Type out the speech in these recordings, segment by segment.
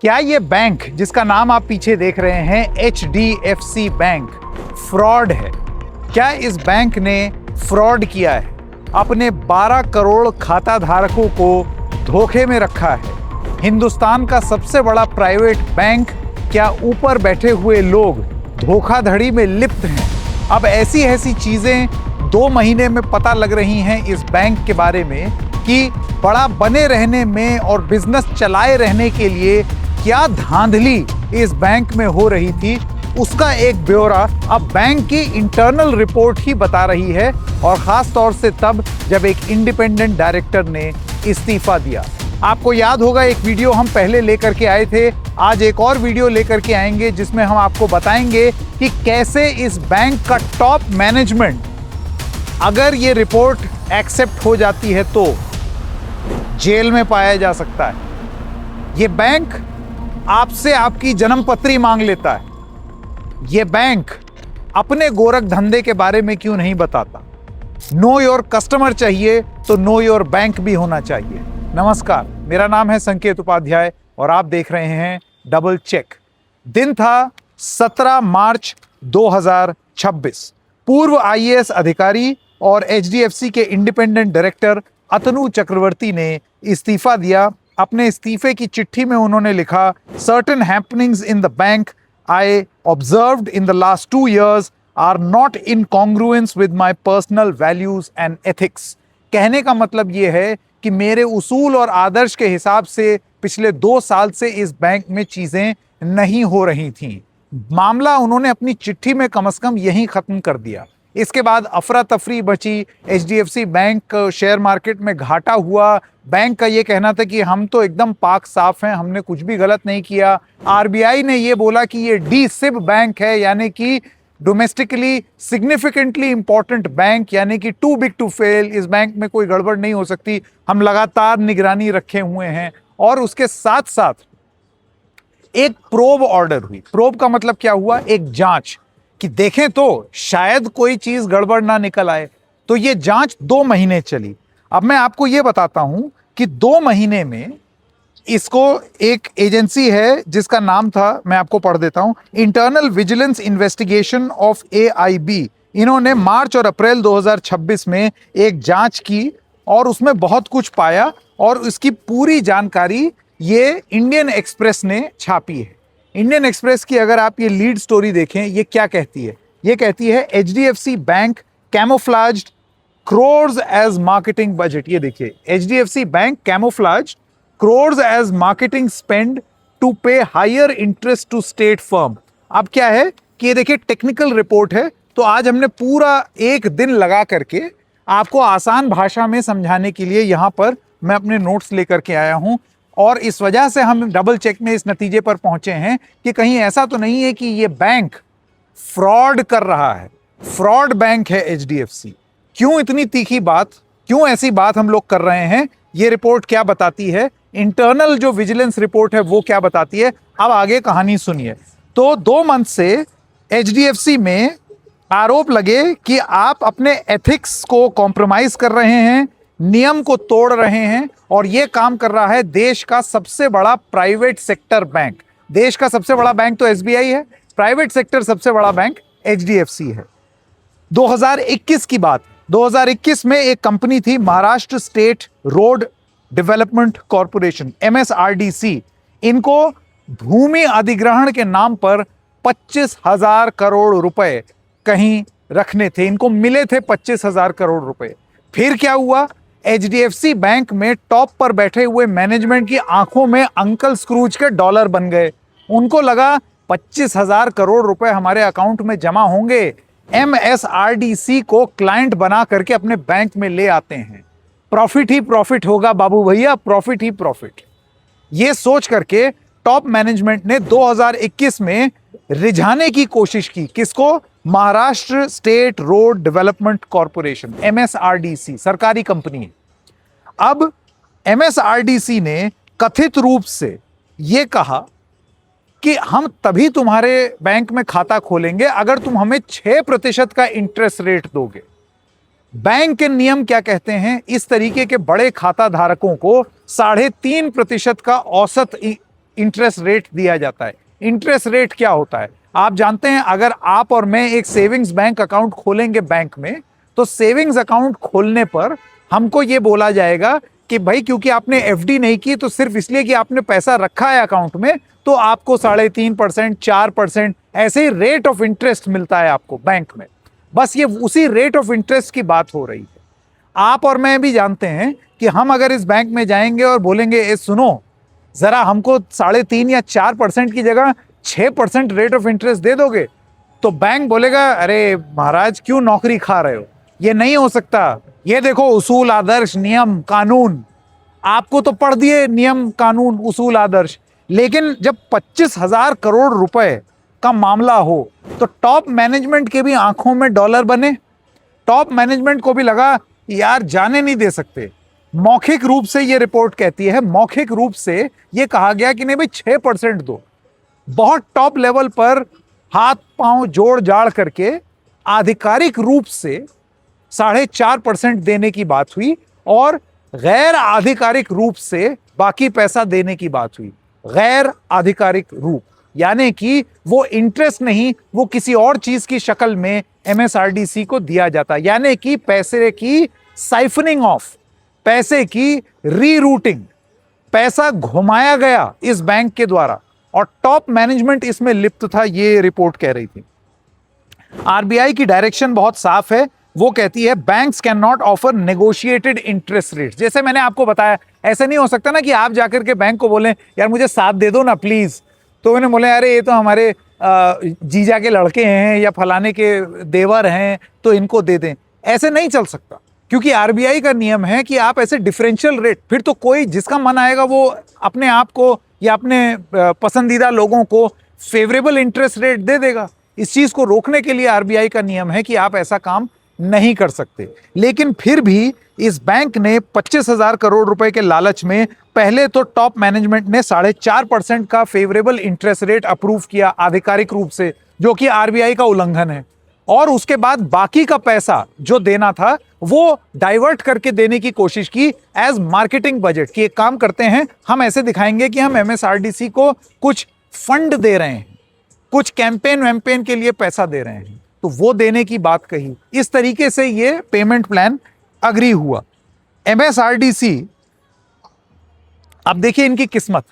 क्या ये बैंक जिसका नाम आप पीछे देख रहे हैं HDFC बैंक फ्रॉड है? क्या इस बैंक ने फ्रॉड किया है, अपने 12 करोड़ खाता धारकों को धोखे में रखा है? हिंदुस्तान का सबसे बड़ा प्राइवेट बैंक, क्या ऊपर बैठे हुए लोग धोखाधड़ी में लिप्त हैं? अब ऐसी चीजें 2 महीने में पता लग रही हैं इस बैंक के बारे में कि बड़ा बने रहने में और बिजनेस चलाए रहने के लिए क्या धांधली इस बैंक में हो रही थी, उसका एक ब्यौरा अब बैंक की इंटरनल रिपोर्ट ही बता रही है। और खास तौर से तब जब एक इंडिपेंडेंट डायरेक्टर ने इस्तीफा दिया। आपको याद होगा एक वीडियो हम पहले लेकर के आए थे, आज एक और वीडियो लेकर के आएंगे जिसमें हम आपको बताएंगे कि कैसे इस बैंक का टॉप मैनेजमेंट, अगर ये रिपोर्ट एक्सेप्ट हो जाती है तो जेल में पाया जा सकता है। ये बैंक आपसे आपकी जन्मपत्री मांग लेता है। ये बैंक अपने गोरख धंधे के बारे में क्यों नहीं बताता? नो योर कस्टमर चाहिए तो नो योर बैंक भी होना चाहिए। नमस्कार, मेरा नाम है संकेत उपाध्याय और आप देख रहे हैं डबल चेक। दिन था 17 मार्च 2026। पूर्व IAS अधिकारी और HDFC के इंडिपेंडेंट डायरेक्टर अतनु चक्रवर्ती ने इस्तीफा दिया। अपने इस्तीफे की चिट्ठी में उन्होंने लिखा, certain happenings in the bank I observed in the last 2 years are not in congruence with my personal values and ethics. कहने का मतलब ये है कि मेरे उसूल और आदर्श के हिसाब से पिछले 2 साल से इस बैंक में चीजें नहीं हो रही थीं। मामला उन्होंने अपनी चिट्ठी में कम से कम यहीं खत्म कर दिया। इसके बाद अफरा तफरी बची, HDFC बैंक शेयर मार्केट में घाटा हुआ। बैंक का ये कहना था कि हम तो एकदम पाक साफ हैं, हमने कुछ भी गलत नहीं किया। RBI ने ये बोला कि ये DSIB बैंक है, यानी कि डोमेस्टिकली सिग्निफिकेंटली इंपॉर्टेंट बैंक, यानी कि टू बिग टू फेल, इस बैंक में कोई गड़बड़ नहीं हो सकती, हम लगातार निगरानी रखे हुए हैं। और उसके साथ साथ एक प्रोब ऑर्डर हुई। प्रोब का मतलब क्या हुआ? एक जांच, कि देखें तो शायद कोई चीज गड़बड़ ना निकल आए। तो ये जांच 2 महीने चली। अब मैं आपको ये बताता हूं कि 2 महीने में इसको एक एजेंसी है जिसका नाम था, मैं आपको पढ़ देता हूं, internal vigilance investigation of AIB। इन्होंने मार्च और अप्रैल 2026 में एक जांच की और उसमें बहुत कुछ पाया और इसकी पूरी जानकारी ये इंडियन एक्सप्रेस ने छापी है। इंडियन एक्सप्रेस की अगर आप ये लीड स्टोरी देखें, ये क्या कहती है? ये कहती है HDFC bank camouflaged crores as marketing budget। ये देखिए, HDFC bank camouflaged crores as marketing spend to pay higher interest to state firm। अब क्या है कि ये देखिए टेक्निकल रिपोर्ट है, तो आज हमने पूरा एक दिन लगा करके आपको आसान भाषा में समझाने के लिए यहां पर मैं अपने नोट्स लेकर के आया हूं। और इस वजह से हम डबल चेक में इस नतीजे पर पहुंचे हैं कि कहीं ऐसा तो नहीं है कि ये बैंक फ्रॉड कर रहा है। फ्रॉड बैंक है HDFC। क्यों इतनी तीखी बात, क्यों ऐसी बात हम लोग कर रहे हैं? ये रिपोर्ट क्या बताती है, इंटरनल जो विजिलेंस रिपोर्ट है वो क्या बताती है, अब आगे कहानी सुनिए। तो 2 मंथ से HDFC में आरोप लगे कि आप अपने एथिक्स को कॉम्प्रोमाइज कर रहे हैं, नियम को तोड़ रहे हैं, और ये काम कर रहा है देश का सबसे बड़ा प्राइवेट सेक्टर बैंक। देश का सबसे बड़ा बैंक तो SBI है, प्राइवेट सेक्टर सबसे बड़ा बैंक HDFC है। 2021 की बात, 2021 में एक कंपनी थी Maharashtra state road development corporation, MSRDC। इनको भूमि अधिग्रहण के नाम पर 25,000 करोड़ रुपए कहीं रखने थे, इनको मिले थे 25,000 करोड़ रुपए। फिर क्या हुआ? HDFC बैंक में टॉप पर बैठे हुए मैनेजमेंट की आंखों में अंकल स्क्रूज के डॉलर बन गए। उनको लगा 25,000 करोड़ रुपए हमारे अकाउंट में जमा होंगे, MSRDC को क्लाइंट बना करके अपने बैंक में ले आते हैं, प्रॉफिट ही प्रॉफिट होगा बाबू भैया, प्रॉफिट ही प्रॉफिट। ये सोच करके टॉप मैनेजमेंट ने 2021 में रिझाने की कोशिश की। किसको? Maharashtra state road development corporation, MSRDC, सरकारी कंपनी है। अब MSRDC ने कथित रूप से यह कहा कि हम तभी तुम्हारे बैंक में खाता खोलेंगे अगर तुम हमें 6% का इंटरेस्ट रेट दोगे। बैंक के नियम क्या कहते हैं? इस तरीके के बड़े खाता धारकों को 3.5% का औसत इंटरेस्ट रेट दिया जाता है। इंटरेस्ट रेट क्या होता है आप जानते हैं? अगर आप और मैं एक सेविंग्स बैंक अकाउंट खोलेंगे बैंक में, तो सेविंग्स अकाउंट खोलने पर हमको ये बोला जाएगा कि भाई क्योंकि आपने एफडी नहीं की, तो सिर्फ इसलिए कि आपने पैसा रखा है अकाउंट में, तो आपको 3.5%, 4% ऐसे ही रेट ऑफ इंटरेस्ट मिलता है आपको बैंक में। बस ये उसी रेट ऑफ इंटरेस्ट की बात हो रही है। आप और मैं भी जानते हैं कि हम अगर इस बैंक में जाएंगे और बोलेंगे ए सुनो, जरा हमको 3.5 या 4% की जगह 6% रेट ऑफ इंटरेस्ट दे दोगे, तो बैंक बोलेगा अरे महाराज क्यों नौकरी खा रहे हो, ये नहीं हो सकता। ये देखो उसूल, आदर्श, नियम, कानून, आपको तो पढ़ दिए नियम, कानून, उसूल, आदर्श, लेकिन जब 25,000 करोड़ रुपए का मामला हो तो टॉप मैनेजमेंट के भी आंखों में डॉलर बने। टॉप मैनेजमेंट को भी लगा यार जाने नहीं दे सकते। मौखिक रूप से ये रिपोर्ट कहती है, मौखिक रूप से ये कहा गया कि नहीं भाई 6% दो। बहुत टॉप लेवल पर हाथ पांव जोड़ जाड़ करके आधिकारिक रूप से 4.5% देने की बात हुई और गैर आधिकारिक रूप से बाकी पैसा देने की बात हुई। गैर आधिकारिक रूप यानी कि वो इंटरेस्ट नहीं, वो किसी और चीज की शक्ल में एमएसआरडीसी को दिया जाता, यानी कि पैसे की साइफनिंग ऑफ, पैसे की रीरूटिंग, पैसा घुमाया गया इस बैंक के द्वारा और टॉप मैनेजमेंट इसमें लिप्त था, ये रिपोर्ट कह रही थी। आरबीआई की डायरेक्शन बहुत साफ है, वो कहती है banks can not offer negotiated interest rate. जैसे मैंने आपको बताया, ऐसे नहीं हो सकता ना कि आप जाकर के बैंक को बोलें यार मुझे 7 दे दो ना प्लीज, तो उन्हें बोले अरे ये तो हमारे जीजा के लड़के हैं या फलाने के देवर हैं तो इनको दे दें। ऐसे नहीं चल सकता, क्योंकि आरबीआई का नियम है कि आप ऐसे डिफरेंशियल रेट, फिर तो कोई जिसका मन आएगा वो अपने आप को या अपने पसंदीदा लोगों को फेवरेबल इंटरेस्ट रेट दे देगा। इस चीज को रोकने के लिए आरबीआई का नियम है कि आप ऐसा काम नहीं कर सकते। लेकिन फिर भी इस बैंक ने 25,000 करोड़ रुपए के लालच में पहले तो टॉप मैनेजमेंट ने 4.5% का फेवरेबल इंटरेस्ट रेट अप्रूव किया आधिकारिक रूप से, जो कि आरबीआई का उल्लंघन है, और उसके बाद बाकी का पैसा जो देना था वो डाइवर्ट करके देने की कोशिश की एज मार्केटिंग बजट, कि एक काम करते हैं हम ऐसे दिखाएंगे कि हम एमएसआरडीसी को कुछ फंड दे रहे हैं, कुछ कैंपेन वैम्पेन के लिए पैसा दे रहे हैं, तो वो देने की बात कही। इस तरीके से ये पेमेंट प्लान अग्री हुआ। एमएसआरडीसी, अब देखिए इनकी किस्मत,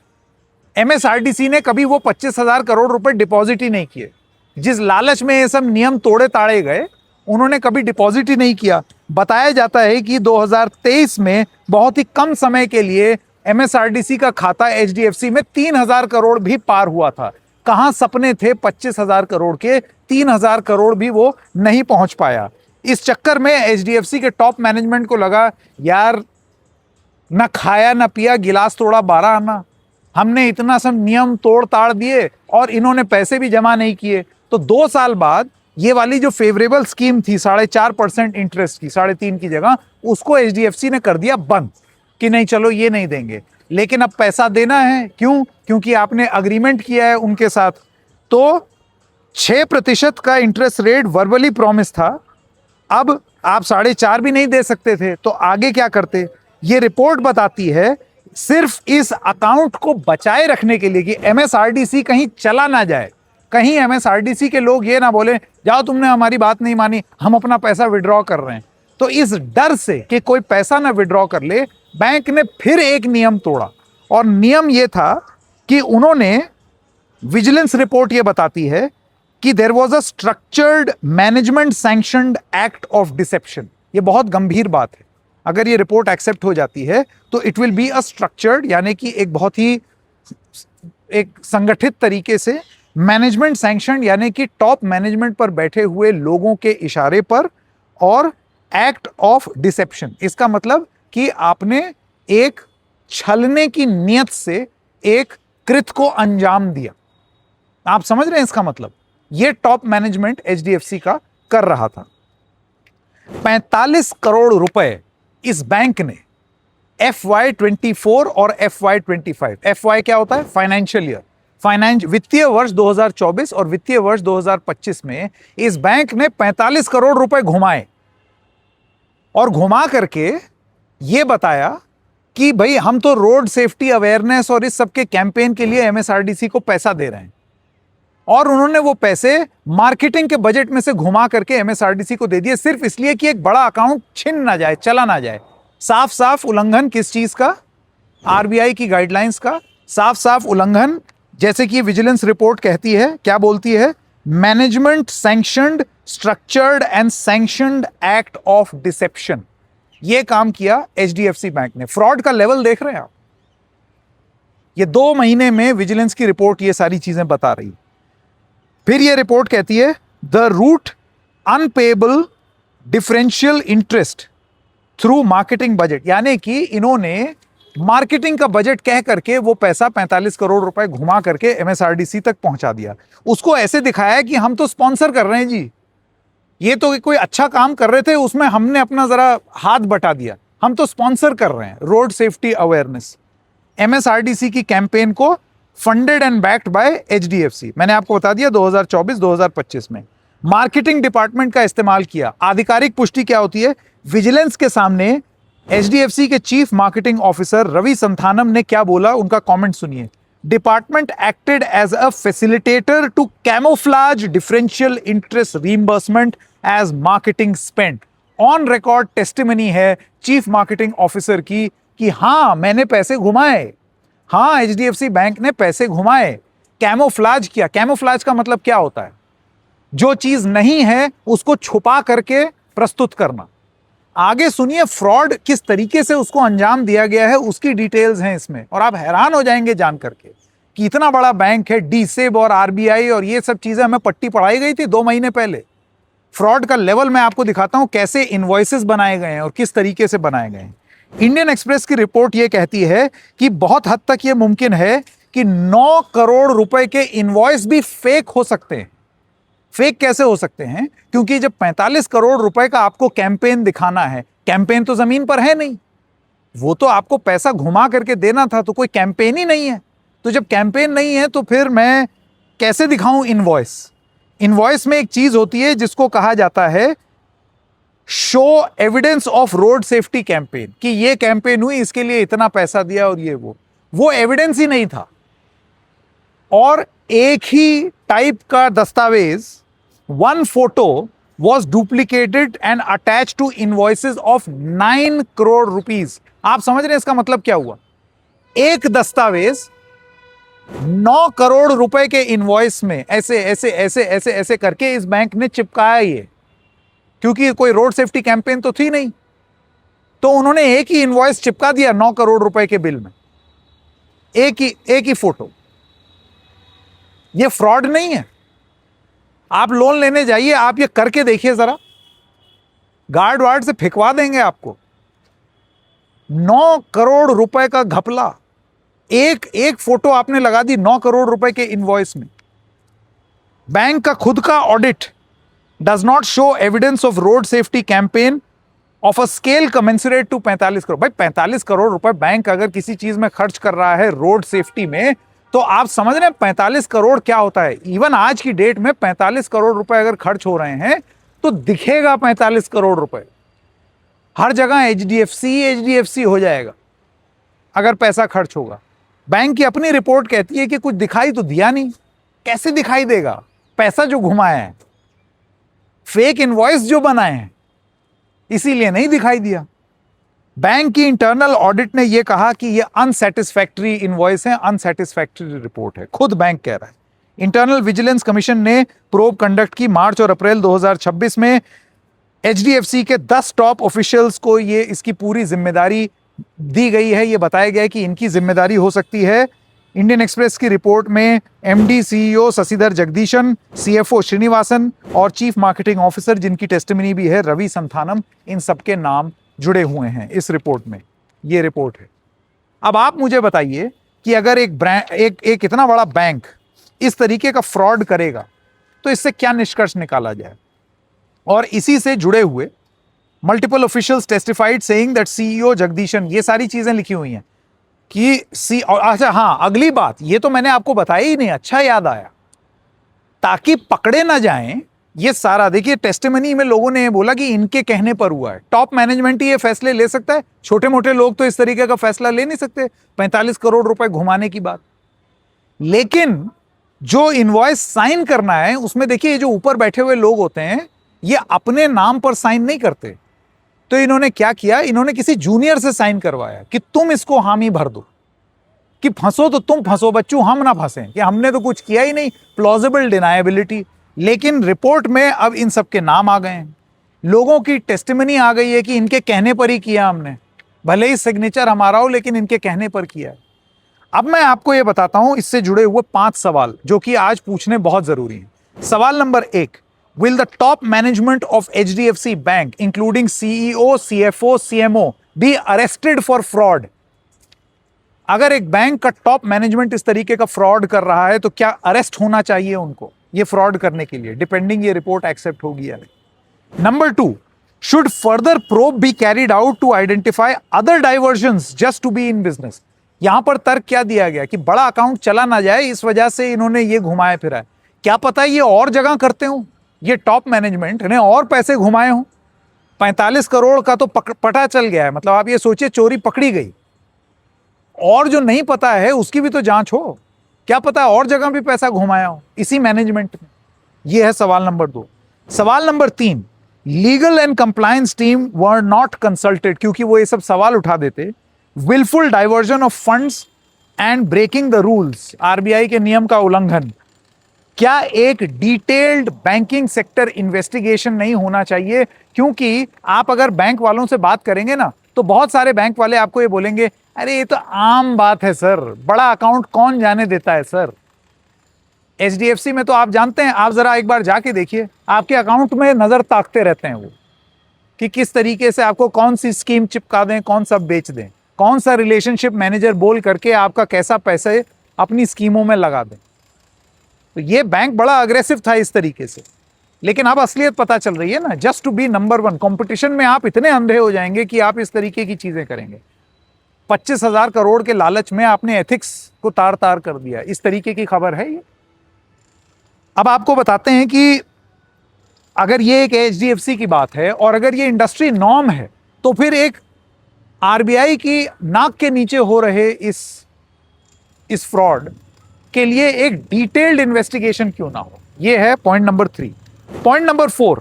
एमएसआरडीसी ने कभी वो 25,000 करोड़ रुपए डिपॉजिट ही नहीं किए। जिस लालच में ये सब नियम तोड़े ताड़े गए, उन्होंने कभी डिपॉजिट ही नहीं किया। बताया जाता है कि 2023 में बहुत ही कम समय के लिए एमएसआरडीसी का खाता एचडीएफसी में 3,000 करोड़ भी पार हुआ था। कहां सपने थे 25,000 करोड़ के, 3,000 करोड़ भी वो नहीं पहुंच पाया। इस चक्कर में एचडीएफसी के टॉप मैनेजमेंट को लगा यार ना खाया ना पिया, गिलास तोड़ा 12 आना, हमने इतना सब नियम तोड़ ताड़ दिए और इन्होंने पैसे भी जमा नहीं किए। तो 2 साल बाद ये वाली जो फेवरेबल स्कीम थी 4.5% इंटरेस्ट की, 3.5 की जगह, उसको एचडीएफसी ने कर दिया बंद कि नहीं चलो ये नहीं देंगे। लेकिन अब पैसा देना है, क्यों? क्योंकि आपने अग्रीमेंट किया है उनके साथ। तो 6% का इंटरेस्ट रेट वर्बली प्रॉमिस था, अब आप 4.5 भी नहीं दे सकते थे, तो आगे क्या करते? ये रिपोर्ट बताती है सिर्फ इस अकाउंट को बचाए रखने के लिए कि एमएसआरडीसी कहीं चला ना जाए, कहीं एमएसआरडीसी के लोग ये ना बोले जाओ तुमने हमारी बात नहीं मानी, हम अपना पैसा विड्रॉ कर रहे हैं। तो इस डर से कि कोई पैसा ना विड्रॉ कर ले, बैंक ने फिर एक नियम तोड़ा, और नियम ये था कि उन्होंने, विजिलेंस रिपोर्ट ये बताती है कि there was a structured management sanctioned act of deception. ये बहुत गंभीर बात है, अगर ये रिपोर्ट एक्सेप्ट हो जाती है तो it will be a structured, यानी कि एक बहुत ही एक संगठित तरीके से मैनेजमेंट सैंक्शन, यानी कि टॉप मैनेजमेंट पर बैठे हुए लोगों के इशारे पर, और एक्ट ऑफ डिसेप्शन, इसका मतलब कि आपने एक छलने की नियत से एक कृत्य को अंजाम दिया। आप समझ रहे हैं इसका मतलब? यह टॉप मैनेजमेंट एचडीएफसी का कर रहा था। 45 करोड़ रुपए इस बैंक ने FY24 और FY25, FY क्या होता है? फाइनेंशियल ईयर, वित्तीय वर्ष 2024 और वित्तीय वर्ष 2025 में इस बैंक ने 45 करोड़ रुपए घुमाए और घुमा करके यह बताया कि भाई हम तो रोड सेफ्टी अवेयरनेस और इस सब के कैंपेन के लिए एमएसआरडीसी को पैसा दे रहे हैं, और उन्होंने वो पैसे मार्केटिंग के बजट में से घुमा करके एमएसआरडीसी को दे दिए, सिर्फ इसलिए कि एक बड़ा अकाउंट छिन ना जाए, चला ना जाए। साफ साफ उल्लंघन किस चीज का? आरबीआई की गाइडलाइंस का साफ साफ उल्लंघन। जैसे कि विजिलेंस रिपोर्ट कहती है, क्या बोलती है? Management sanctioned structured and sanctioned act of deception. ये काम किया एचडीएफसी बैंक ने। फ्रॉड का लेवल देख रहे हैं आप? ये 2 महीने में विजिलेंस की रिपोर्ट ये सारी चीजें बता रही। फिर ये रिपोर्ट कहती है the route unpayable differential interest through marketing budget, यानी कि इन्होंने मार्केटिंग का बजट कह करके वो पैसा 45 करोड़ रुपए घुमा करके एमएसआरडीसी तक पहुंचा दिया। उसको ऐसे दिखाया कि हम तो स्पॉन्सर कर रहे हैं जी, ये तो कोई अच्छा काम कर रहे थे, उसमें हमने अपना जरा हाथ बटा दिया, हम तो स्पॉन्सर कर रहे हैं रोड सेफ्टी अवेयरनेस। एमएसआरडीसी की कैंपेन को funded and backed by HDFC. मैंने आपको बता दिया 2024-2025 में मार्केटिंग डिपार्टमेंट का इस्तेमाल किया। आधिकारिक पुष्टि क्या होती है? विजिलेंस के सामने एचडीएफसी के chief marketing officer Ravi Santhanam ने क्या बोला, उनका कमेंट सुनिए। Department acted as a facilitator to camouflage differential interest reimbursement as marketing spend. On record testimony है चीफ मार्केटिंग ऑफिसर की कि हां मैंने पैसे घुमाए, हां एचडीएफसी बैंक ने पैसे घुमाए। कैमोफ्लाज किया। कैमोफ्लाज का मतलब क्या होता है? जो चीज नहीं है उसको छुपा करके प्रस्तुत करना। आगे सुनिए फ्रॉड किस तरीके से उसको अंजाम दिया गया है, उसकी डिटेल्स हैं इसमें, और आप हैरान हो जाएंगे जान करके कि इतना बड़ा बैंक है, डीसेब और आरबीआई और ये सब चीजें हमें पट्टी पढ़ाई गई थी 2 महीने पहले। फ्रॉड का लेवल मैं आपको दिखाता हूं, कैसे इनवॉइसेस बनाए गए हैं और किस तरीके से बनाए गए हैं। इंडियन एक्सप्रेस की रिपोर्ट यह कहती है कि बहुत हद तक यह मुमकिन है कि 9 करोड़ रुपए के इनवॉइस भी फेक हो सकते हैं। फेक कैसे हो सकते हैं? क्योंकि जब 45 करोड़ रुपए का आपको कैंपेन दिखाना है, कैंपेन तो जमीन पर है नहीं, वो तो आपको पैसा घुमा करके देना था, तो कोई कैंपेन ही नहीं है। तो जब कैंपेन नहीं है तो फिर मैं कैसे दिखाऊं इनवॉइस? इनवॉइस में एक चीज होती है जिसको कहा जाता है show evidence of road safety campaign, कि ये कैंपेन हुई, इसके लिए इतना पैसा दिया और ये वो एविडेंस ही नहीं था। और एक ही टाइप का दस्तावेज, 1 photo was duplicated and attached to invoices of 9 crore rupees। आप समझ रहे हैं इसका मतलब क्या हुआ? एक दस्तावेज 9 करोड़ रुपए के इनवॉइस में ऐसे ऐसे ऐसे ऐसे ऐसे करके इस बैंक ने चिपकाया ये, क्योंकि कोई रोड सेफ्टी कैंपेन तो थी नहीं, तो उन्होंने एक ही इनवॉइस चिपका दिया 9 करोड़ रुपए के बिल में, एक ही फोटो। ये फ्रॉड नहीं है। आप लोन लेने जाइए, आप ये करके देखिए जरा, गार्ड वार्ड से फिकवा देंगे आपको। 9 करोड़ रुपए का घपला, एक फोटो आपने लगा दी 9 करोड़ रुपए के इनवॉइस में। बैंक का खुद का audit does not show evidence of road safety campaign of a scale commensurate to 45 crore. भाई 45 करोड़ रुपए बैंक अगर किसी चीज में खर्च कर रहा है रोड सेफ्टी में, तो आप समझ रहे हैं 45 करोड़ क्या होता है। इवन आज की डेट में 45 करोड़ रुपए अगर खर्च हो रहे हैं तो दिखेगा 45 करोड़ रुपए। हर जगह एचडीएफसी हो जाएगा अगर पैसा खर्च होगा। बैंक की अपनी रिपोर्ट कहती है कि कुछ दिखाई तो दिया नहीं। कैसे दिखाई देगा? पैसा जो घुमाया है, फेक इनवॉइस जो बनाए हैं, इसीलिए नहीं दिखाई दिया। बैंक की इंटरनल ऑडिट ने यह कहा कि यह अनसेटिस्फैक्टरी इनवॉइस है, अनसेटिस्फैक्टरी रिपोर्ट है, खुद बैंक कह रहा है। इंटरनल विजिलेंस कमीशन ने प्रोब कंडक्ट की मार्च और अप्रैल 2026 में। एचडीएफसी के 10 टॉप ऑफिशियल्स को ये इसकी पूरी जिम्मेदारी दी गई है। ये बताया गया है कि इनकी जिम्मेदारी हो सकती है। इंडियन एक्सप्रेस की रिपोर्ट में MD CEO Shashidhar Jagdishan, CFO Srinivasan और चीफ मार्केटिंग ऑफिसर, जिनकी टेस्टिमनी भी है, रवि संथानम, इन सबके नाम जुड़े हुए हैं इस रिपोर्ट में। ये रिपोर्ट है। अब आप मुझे बताइए कि अगर एक इतना बड़ा बैंक इस तरीके का फ्रॉड करेगा तो इससे क्या निष्कर्ष निकाला जाए। और इसी से जुड़े हुए multiple officials testified saying that CEO Jagdishan, ये सारी चीजें लिखी हुई हैं कि अच्छा हाँ, अगली बात, ये तो मैंने आपको बताया ही नहीं, अच्छा याद आया, ताकि पकड़े ना जाएं ये सारा देखिए टेस्टिमनी में लोगों ने बोला कि इनके कहने पर हुआ है। टॉप मैनेजमेंट ही ये फैसले ले सकता है, छोटे मोटे लोग तो इस तरीके का फैसला ले नहीं सकते। 45 करोड़ रुपए घुमाने की बात। लेकिन जो इनवॉइस साइन करना है उसमें देखिए जो ऊपर बैठे हुए लोग होते हैं ये अपने नाम पर साइन नहीं करते। तो इन्होंने क्या किया, इन्होंने किसी जूनियर से साइन करवाया कि तुम इसको हामी भर दो, कि फंसो तो तुम फंसो बच्चों, हम ना फंसे, कि हमने तो कुछ किया ही नहीं, प्लॉजिबल डिनायबिलिटी। लेकिन रिपोर्ट में अब इन सबके नाम आ गए हैं, लोगों की टेस्टिमनी आ गई है कि इनके कहने पर ही किया हमने, भले ही सिग्नेचर हमारा हो लेकिन इनके कहने पर किया है। अब मैं आपको यह बताता हूं इससे जुड़े हुए 5 सवाल जो कि आज पूछने बहुत जरूरी हैं। सवाल number 1, will the top management of HDFC bank including CEO, CFO, CMO be arrested for fraud? अगर एक बैंक का टॉप मैनेजमेंट इस तरीके का फ्रॉड कर रहा है तो क्या अरेस्ट होना चाहिए उनको ये फ्रॉड करने के लिए, डिपेंडिंग ये रिपोर्ट एक्सेप्ट होगी या नहीं। Number 2, should further probe be carried out to identify other divergence just to be in business? यहां पर तर्क क्या दिया गया कि बड़ा अकाउंट चला ना जाए इस वजह से इन्होंने ये घुमाया फिरा है। क्या पता ये और जगह करते हो, ये टॉप मैनेजमेंट ने और पैसे घुमाए हों। 45 करोड़ का तो पता चल गया है, मतलब आप ये सोचिए चोरी पकड़ी गई, और जो नहीं पता है उसकी भी तो जांच हो। क्या पता और जगह भी पैसा घुमाया हो इसी मैनेजमेंट में। यह है सवाल नंबर 2। सवाल नंबर 3, legal and compliance team were not consulted, क्योंकि वो ये सब सवाल उठा देते। Wilful diversion of funds and breaking the rules, RBI के नियम का उल्लंघन। क्या एक डिटेल्ड बैंकिंग सेक्टर इन्वेस्टिगेशन नहीं होना चाहिए? क्योंकि आप अगर बैंक वालों से बात करेंगे ना तो बहुत सारे बैंक वाले आपको ये बोलेंगे, अरे ये तो आम बात है सर, बड़ा अकाउंट कौन जाने देता है सर। HDFC में तो आप जानते हैं, आप जरा एक बार जाके देखिए, आपके अकाउंट में नजर ताकते रहते हैं वो कि किस तरीके से आपको कौन सी स्कीम चिपका दें, कौन सा बेच दें, कौन सा रिलेशनशिप मैनेजर बोल करके आपका कैसा पैसे अपनी स्कीमों में लगा दें। तो ये बैंक बड़ा अग्रेसिव था इस तरीके से, लेकिन अब असलियत पता चल रही है ना। Just to be number 1 competition में आप इतने अंधे हो जाएंगे कि आप इस तरीके की चीजें करेंगे। 25,000 करोड़ के लालच में आपने एथिक्स को तार तार कर दिया, इस तरीके की खबर है ये। अब आपको बताते हैं कि अगर ये एक HDFC की बात है और अगर ये इंडस्ट्री नॉर्म है तो फिर एक RBI की नाक के नीचे हो रहे इस फ्रॉड के लिए एक डिटेल्ड इन्वेस्टिगेशन क्यों ना हो। ये है point number 3। Point number 4,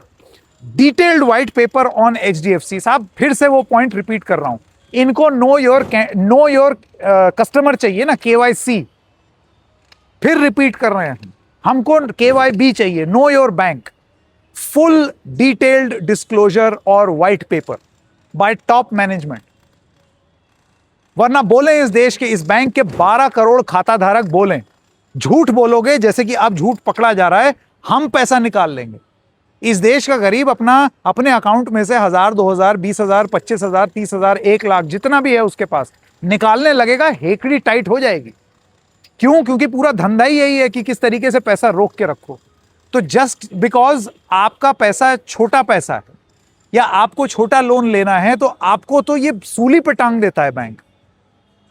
detailed white paper on HDFC। साहब फिर से वो पॉइंट रिपीट कर रहा हूं, इनको नो योर कस्टमर चाहिए ना, KYC। फिर रिपीट कर रहे हैं, हमको KYB चाहिए, know your bank. Full detailed disclosure और white paper by top management, वरना बोले इस देश के, इस बैंक के 12 करोड़ खाता धारक बोलें, झूठ बोलोगे जैसे कि अब झूठ पकड़ा जा रहा है, हम पैसा निकाल लेंगे। इस देश का गरीब अपने अकाउंट में से 1,000, 2,000, 20,000, 25,000, 30,000, 1 लाख जितना भी है उसके पास निकालने लगेगा, हेकड़ी टाइट हो जाएगी। क्यों? क्योंकि पूरा धंधा ही यही है कि किस तरीके से पैसा रोक के रखो। तो जस्ट बिकॉज आपका पैसा छोटा पैसा है या आपको छोटा लोन लेना है तो आपको तो ये सूली पे टांग देता है बैंक,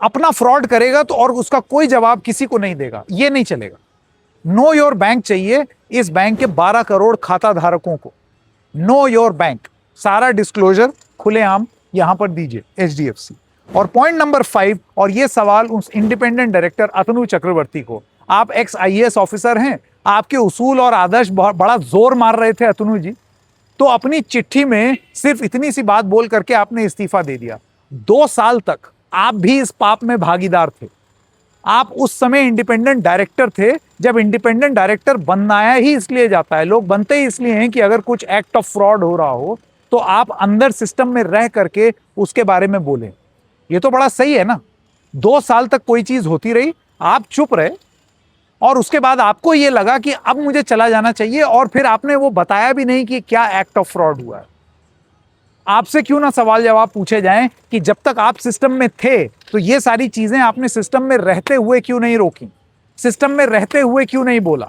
अपना फ्रॉड करेगा तो और उसका कोई जवाब किसी को नहीं देगा, ये नहीं चलेगा। नो योर बैंक चाहिए इस बैंक के 12 करोड़ खाता धारकों को। नो योर बैंक, सारा डिस्क्लोजर खुलेआम यहां पर दीजिए HDFC। और पॉइंट नंबर 5, और ये सवाल उस इंडिपेंडेंट डायरेक्टर अतनु चक्रवर्ती को, आप एक्स IAS ऑफिसर हैं, आपके उसूल और आदर्श बड़ा जोर मार रहे थे अतनु जी, तो अपनी चिट्ठी में सिर्फ इतनी सी बात बोल करके आपने इस्तीफा दे दिया। 2 साल तक आप भी इस पाप में भागीदार थे। आप उस समय इंडिपेंडेंट डायरेक्टर थे, जब इंडिपेंडेंट डायरेक्टर बनाया ही इसलिए जाता है, लोग बनते ही इसलिए हैं कि अगर कुछ एक्ट ऑफ फ्रॉड हो रहा हो तो आप अंदर सिस्टम में रह करके उसके बारे में बोलें। ये तो बड़ा सही है ना। 2 साल तक कोई चीज होती रही, आप चुप रहे, और उसके बाद आपको ये लगा कि अब मुझे चला जाना चाहिए, और फिर आपने वो बताया भी नहीं कि क्या एक्ट ऑफ फ्रॉड हुआ है। आपसे क्यों ना सवाल जवाब पूछे जाएं कि जब तक आप सिस्टम में थे तो ये सारी चीजें आपने सिस्टम में रहते हुए क्यों नहीं रोकी, सिस्टम में रहते हुए क्यों नहीं बोला।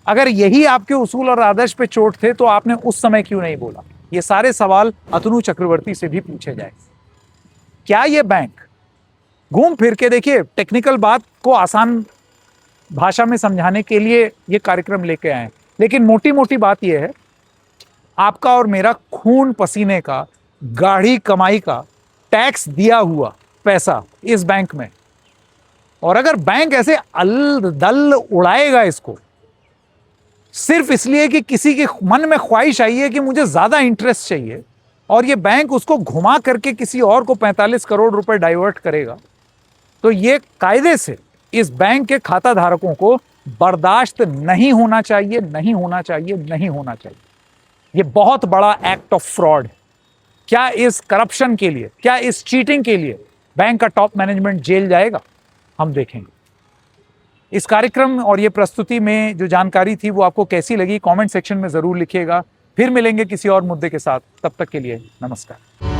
अगर यही आपके उसूल और आदर्श पे चोट थे तो आपने उस समय क्यों नहीं बोला। ये सारे सवाल अतनु चक्रवर्ती से भी पूछे जाए। क्या ये बैंक, घूम फिर के देखिए, टेक्निकल बात को आसान भाषा में समझाने के लिए ये कार्यक्रम लेके आए, लेकिन मोटी मोटी बात यह है, आपका और मेरा खून पसीने का, गाढ़ी कमाई का, टैक्स दिया हुआ पैसा इस बैंक में, और अगर बैंक ऐसे अल दल उड़ाएगा इसको सिर्फ इसलिए कि किसी के मन में ख्वाहिश आई है कि मुझे ज्यादा इंटरेस्ट चाहिए, और ये बैंक उसको घुमा करके किसी और को 45 करोड़ रुपए डाइवर्ट करेगा, तो ये कायदे से इस बैंक के खाता धारकों को बर्दाश्त नहीं होना चाहिए, नहीं होना चाहिए, नहीं होना चाहिए। ये बहुत बड़ा एक्ट ऑफ फ्रॉड है। क्या इस करप्शन के लिए, क्या इस चीटिंग के लिए बैंक का टॉप मैनेजमेंट जेल जाएगा? हम देखेंगे। इस कार्यक्रम और ये प्रस्तुति में जो जानकारी थी वो आपको कैसी लगी, कमेंट सेक्शन में जरूर लिखिएगा। फिर मिलेंगे किसी और मुद्दे के साथ, तब तक के लिए नमस्कार।